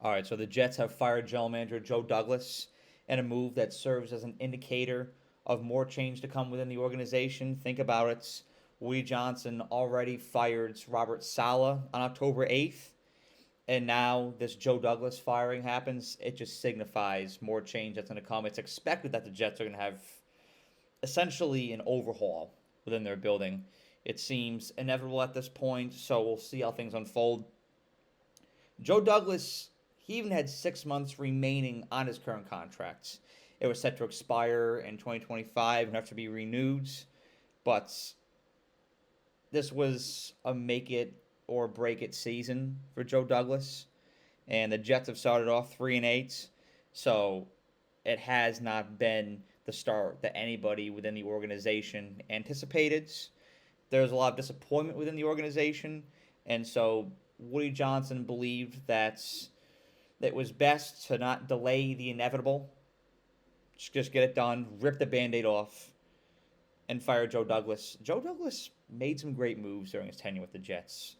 All right, so the Jets have fired general manager Joe Douglas in a move that serves as an indicator of more change to come within the organization. Think about it. Woody Johnson already fired Robert Saleh on October 8th, and now this Joe Douglas firing happens. It just signifies more change that's going to come. It's expected that the Jets are going to have essentially an overhaul within their building. It seems inevitable at this point, so we'll see how things unfold. Joe Douglas, he even had 6 months remaining on his current contract. It was set to expire in 2025 and have to be renewed, but this was a make it or break it season for Joe Douglas, and the Jets have started off 3-8, so it has not been the start that anybody within the organization anticipated. There's a lot of disappointment within the organization, and so Woody Johnson believed that it was best to not delay the inevitable. Just get it done, rip the band-aid off, and fire Joe Douglas. Joe Douglas made some great moves during his tenure with the Jets.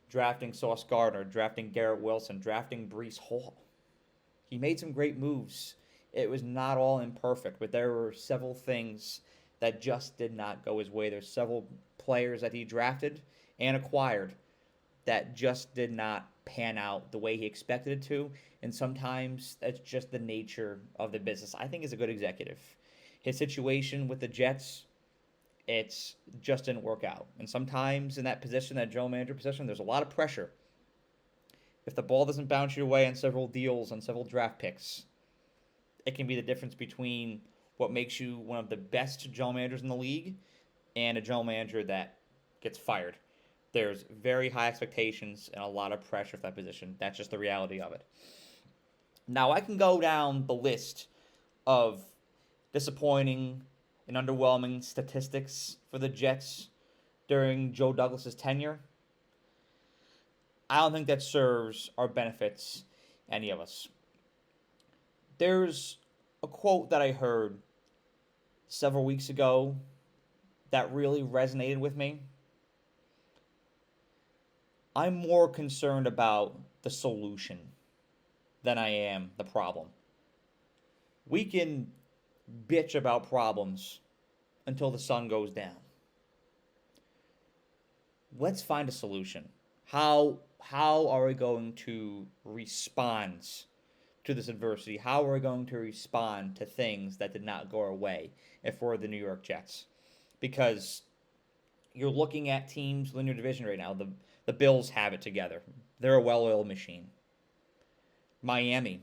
Drafting Sauce Gardner, drafting Garrett Wilson, drafting Breece Hall. He made some great moves. It was not all imperfect, but there were several things that just did not go his way. There's several players that he drafted and acquired that just did not pan out the way he expected it to, and sometimes that's just the nature of the business. I think he's a good executive. His situation with the Jets, it's just didn't work out. And sometimes in that position, that general manager position, there's a lot of pressure. If the ball doesn't bounce your way on several deals, on several draft picks, it can be the difference between what makes you one of the best general managers in the league and a general manager that gets fired. There's very high expectations and a lot of pressure for that position. That's just the reality of it. Now, I can go down the list of disappointing and underwhelming statistics for the Jets during Joe Douglas's tenure. I don't think that serves or benefits any of us. There's a quote that I heard several weeks ago that really resonated with me. I'm more concerned about the solution than I am the problem. We can bitch about problems until the sun goes down. Let's find a solution. How are we going to respond to this adversity? How are we going to respond to things that did not go our way if we're the New York Jets? Because you're looking at teams within your division right now. The Bills have it together. They're a well-oiled machine. Miami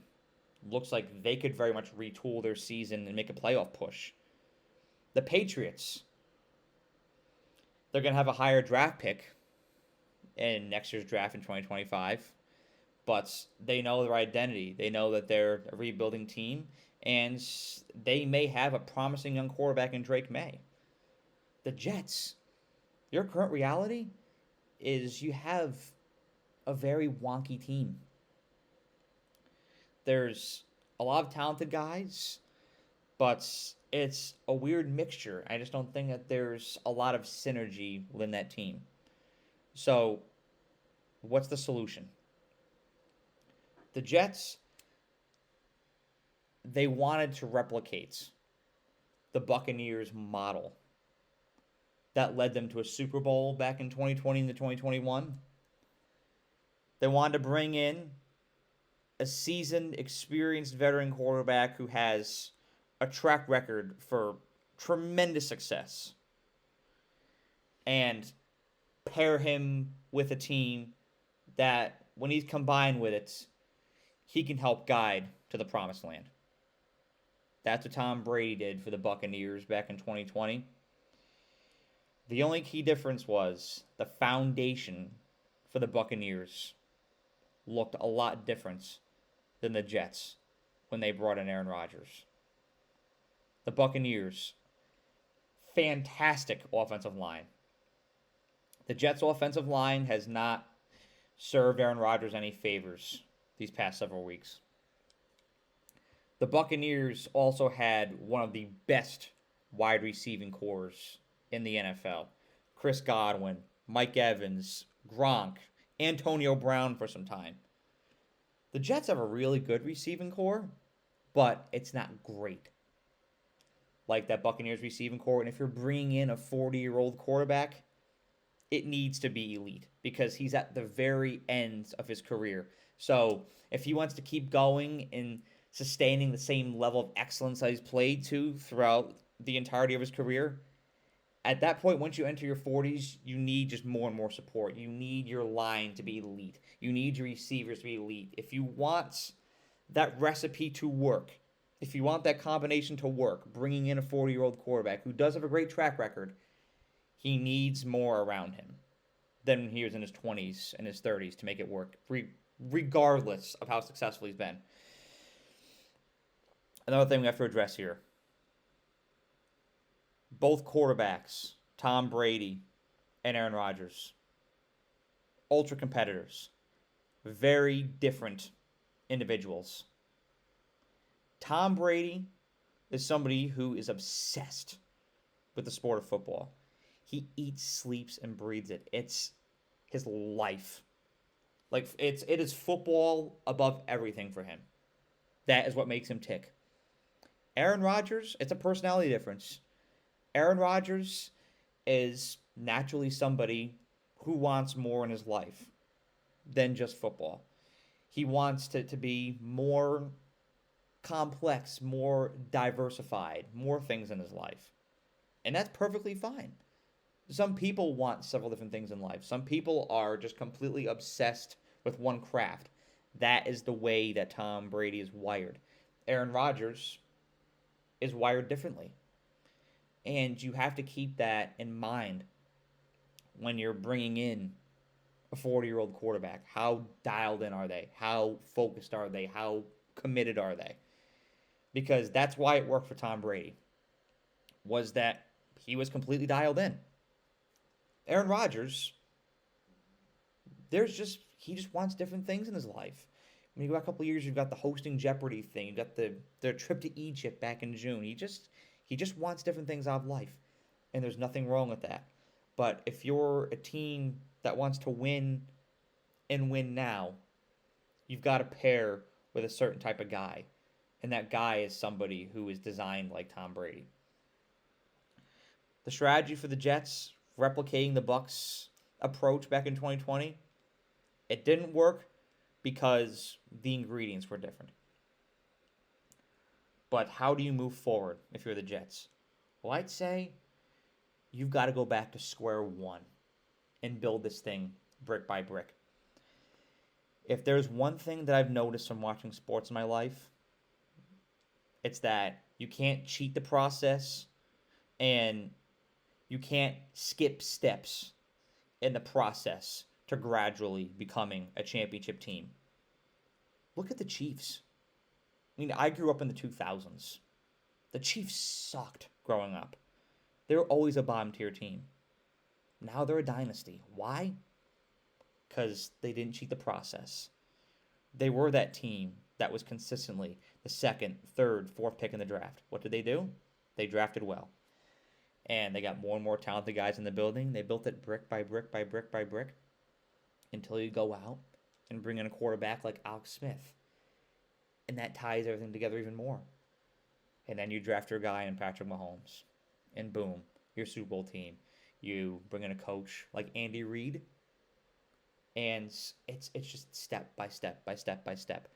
looks like they could very much retool their season and make a playoff push. The Patriots, they're going to have a higher draft pick in next year's draft in 2025, but they know their identity. They know that they're a rebuilding team, and they may have a promising young quarterback in Drake May. The Jets, your current reality is you have a very wonky team. There's a lot of talented guys, but it's a weird mixture. I just don't think that there's a lot of synergy within that team. So, what's the solution? The Jets, they wanted to replicate the Buccaneers model that led them to a Super Bowl back in 2020 and 2021. They wanted to bring in a seasoned, experienced veteran quarterback who has a track record for tremendous success and pair him with a team that, when he's combined with it, he can help guide to the promised land. That's what Tom Brady did for the Buccaneers back in 2020. The only key difference was the foundation for the Buccaneers looked a lot different than the Jets when they brought in Aaron Rodgers. The Buccaneers, fantastic offensive line. The Jets' offensive line has not served Aaron Rodgers any favors these past several weeks. The Buccaneers also had one of the best wide receiving cores in the NFL. Chris Godwin, Mike Evans, Gronk, Antonio Brown for some time. The Jets have a really good receiving core, but it's not great like that Buccaneers receiving core. And if you're bringing in a 40-year-old quarterback, it needs to be elite because he's at the very end of his career. So if he wants to keep going and sustaining the same level of excellence that he's played to throughout the entirety of his career, at that point, once you enter your 40s, you need just more and more support. You need your line to be elite. You need your receivers to be elite. If you want that recipe to work, if you want that combination to work, bringing in a 40-year-old quarterback who does have a great track record, he needs more around him than when he was in his 20s and his 30s to make it work, regardless of how successful he's been. Another thing we have to address here. Both quarterbacks, Tom Brady and Aaron Rodgers, ultra competitors, very different individuals. Tom Brady is somebody who is obsessed with the sport of football. He eats, sleeps, and breathes it. It's his life. Like it is football above everything for him. That is what makes him tick. Aaron Rodgers, it's a personality difference. Aaron Rodgers is naturally somebody who wants more in his life than just football. He wants to be more complex, more diversified, more things in his life. And that's perfectly fine. Some people want several different things in life. Some people are just completely obsessed with one craft. That is the way that Tom Brady is wired. Aaron Rodgers is wired differently. And you have to keep that in mind when you're bringing in a 40-year-old quarterback. How dialed in are they? How focused are they? How committed are they? Because that's why it worked for Tom Brady, was that he was completely dialed in. Aaron Rodgers, he just wants different things in his life. When you go back a couple of years, you've got the hosting Jeopardy thing. You've got the trip to Egypt back in June. He just wants different things out of life, and there's nothing wrong with that. But if you're a team that wants to win and win now, you've got to pair with a certain type of guy, and that guy is somebody who is designed like Tom Brady. The strategy for the Jets, replicating the Bucs approach back in 2020, it didn't work because the ingredients were different. But how do you move forward if you're the Jets? Well, I'd say you've got to go back to square one and build this thing brick by brick. If there's one thing that I've noticed from watching sports in my life, it's that you can't cheat the process and you can't skip steps in the process to gradually becoming a championship team. Look at the Chiefs. I mean, I grew up in the 2000s. The Chiefs sucked growing up. They were always a bottom tier team. Now they're a dynasty. Why? Because they didn't cheat the process. They were that team that was consistently the second, third, fourth pick in the draft. What did they do? They drafted well. And they got more and more talented guys in the building. They built it brick by brick by brick by brick until you go out and bring in a quarterback like Alex Smith. And that ties everything together even more. And then you draft your guy in Patrick Mahomes. And boom, your Super Bowl team. You bring in a coach like Andy Reid. And it's just step by step by step by step.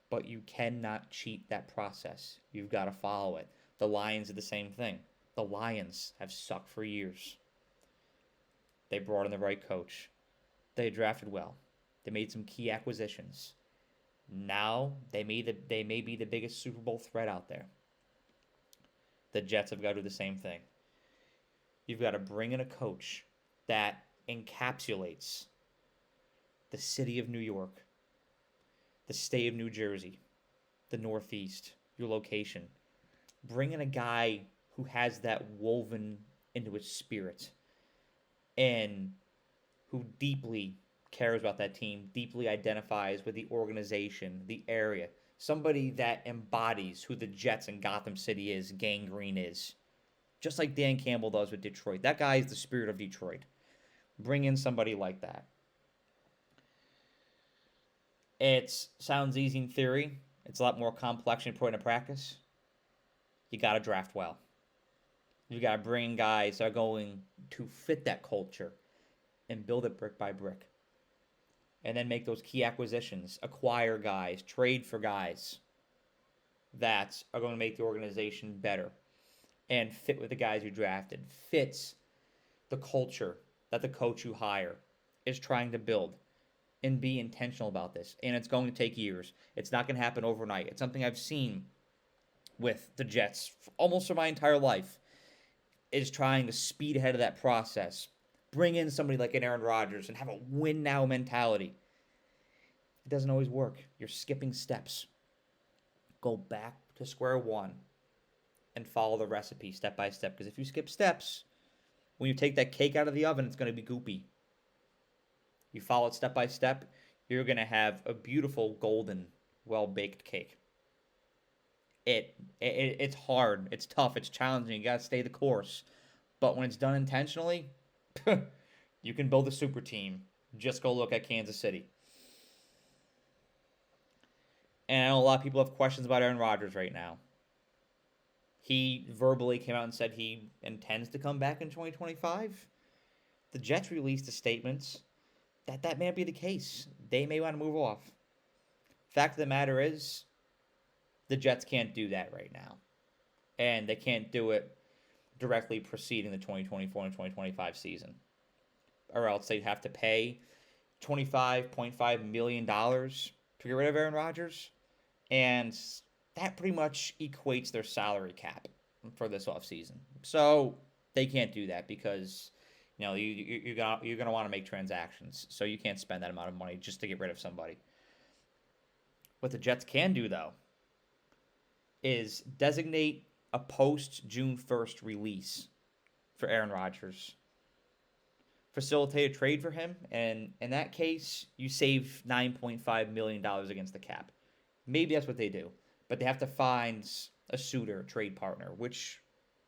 But you cannot cheat that process. You've got to follow it. The Lions did the same thing. The Lions have sucked for years. They brought in the right coach. They drafted well. They made some key acquisitions. Now they may be the biggest Super Bowl threat out there. The Jets have got to do the same thing. You've got to bring in a coach that encapsulates the city of New York, the state of New Jersey, the Northeast, your location. Bring in a guy who has that woven into his spirit and who deeply cares about that team, deeply identifies with the organization, the area. Somebody that embodies who the Jets and Gotham City is, Gang Green is. Just like Dan Campbell does with Detroit. That guy is the spirit of Detroit. Bring in somebody like that. It sounds easy in theory. It's a lot more complex when you put it into practice. You got to draft well. You got to bring guys that are going to fit that culture and build it brick by brick. And then make those key acquisitions, acquire guys, trade for guys that are going to make the organization better and fit with the guys you drafted, fits the culture that the coach you hire is trying to build, and be intentional about this. And it's going to take years. It's not going to happen overnight. It's something I've seen with the Jets almost for my entire life, is trying to speed ahead of that process. Bring in somebody like an Aaron Rodgers and have a win now mentality. It doesn't always work. You're skipping steps. Go back to square one and follow the recipe step by step. Because if you skip steps, when you take that cake out of the oven, it's going to be goopy. You follow it step by step, you're going to have a beautiful, golden, well-baked cake. It's hard. It's tough. It's challenging. You got to stay the course. But when it's done intentionally, you can build a super team. Just go look at Kansas City. And I know a lot of people have questions about Aaron Rodgers right now. He verbally came out and said he intends to come back in 2025. The Jets released a statement that may not be the case. They may want to move off. Fact of the matter is, the Jets can't do that right now. And they can't do it directly preceding the 2024 and 2025 season. Or else they'd have to pay $25.5 million to get rid of Aaron Rodgers. And that pretty much equates their salary cap for this offseason. So they can't do that because, you know, you're going to want to make transactions. So you can't spend that amount of money just to get rid of somebody. What the Jets can do, though, is designate a post-June 1st release for Aaron Rodgers. Facilitate a trade for him, and in that case, you save $9.5 million against the cap. Maybe that's what they do, but they have to find a suitor, trade partner, which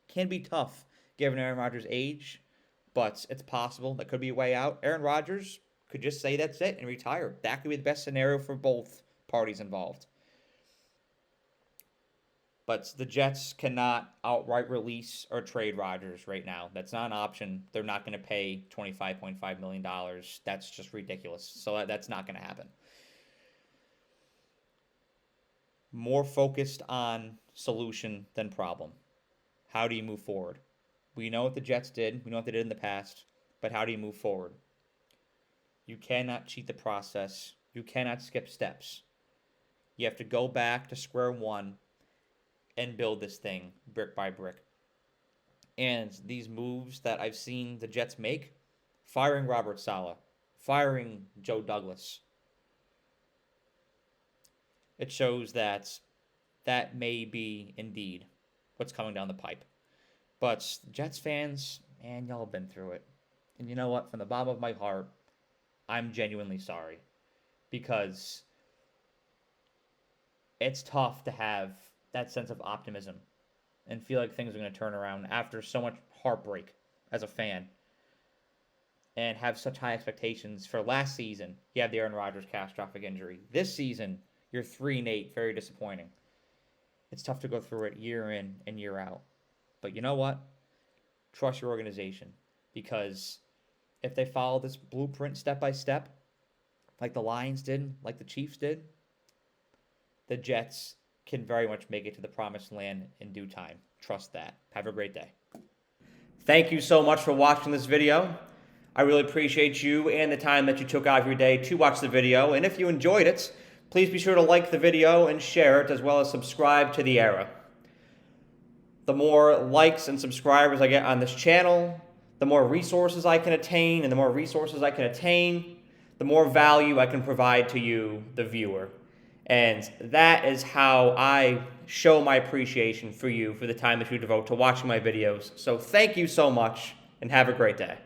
can be tough given Aaron Rodgers' age, but it's possible. That could be a way out. Aaron Rodgers could just say that's it and retire. That could be the best scenario for both parties involved. But the Jets cannot outright release or trade Rodgers right now. That's not an option. They're not going to pay $25.5 million. That's just ridiculous. So that's not going to happen. More focused on solution than problem. How do you move forward? We know what the Jets did. We know what they did in the past. But how do you move forward? You cannot cheat the process. You cannot skip steps. You have to go back to square one and build this thing brick by brick. And these moves that I've seen the Jets make, firing Robert Saleh, firing Joe Douglas, it shows that may be indeed what's coming down the pipe. But Jets fans, man, y'all have been through it. And you know what? From the bottom of my heart, I'm genuinely sorry. Because it's tough to have that sense of optimism and feel like things are going to turn around after so much heartbreak as a fan, and have such high expectations for last season. You have the Aaron Rodgers catastrophic injury. This season, you're 3-8, very disappointing. It's tough to go through it year in and year out. But you know what? Trust your organization, because if they follow this blueprint step by step, like the Lions did, like the Chiefs did, the Jets can very much make it to the promised land in due time. Trust that. Have a great day. Thank you so much for watching this video. I really appreciate you and the time that you took out of your day to watch the video. And if you enjoyed it, please be sure to like the video and share it, as well as subscribe to The Era. The more likes and subscribers I get on this channel, the more resources I can attain, and the more resources I can attain, the more value I can provide to you, the viewer. And that is how I show my appreciation for you for the time that you devote to watching my videos. So thank you so much, and have a great day.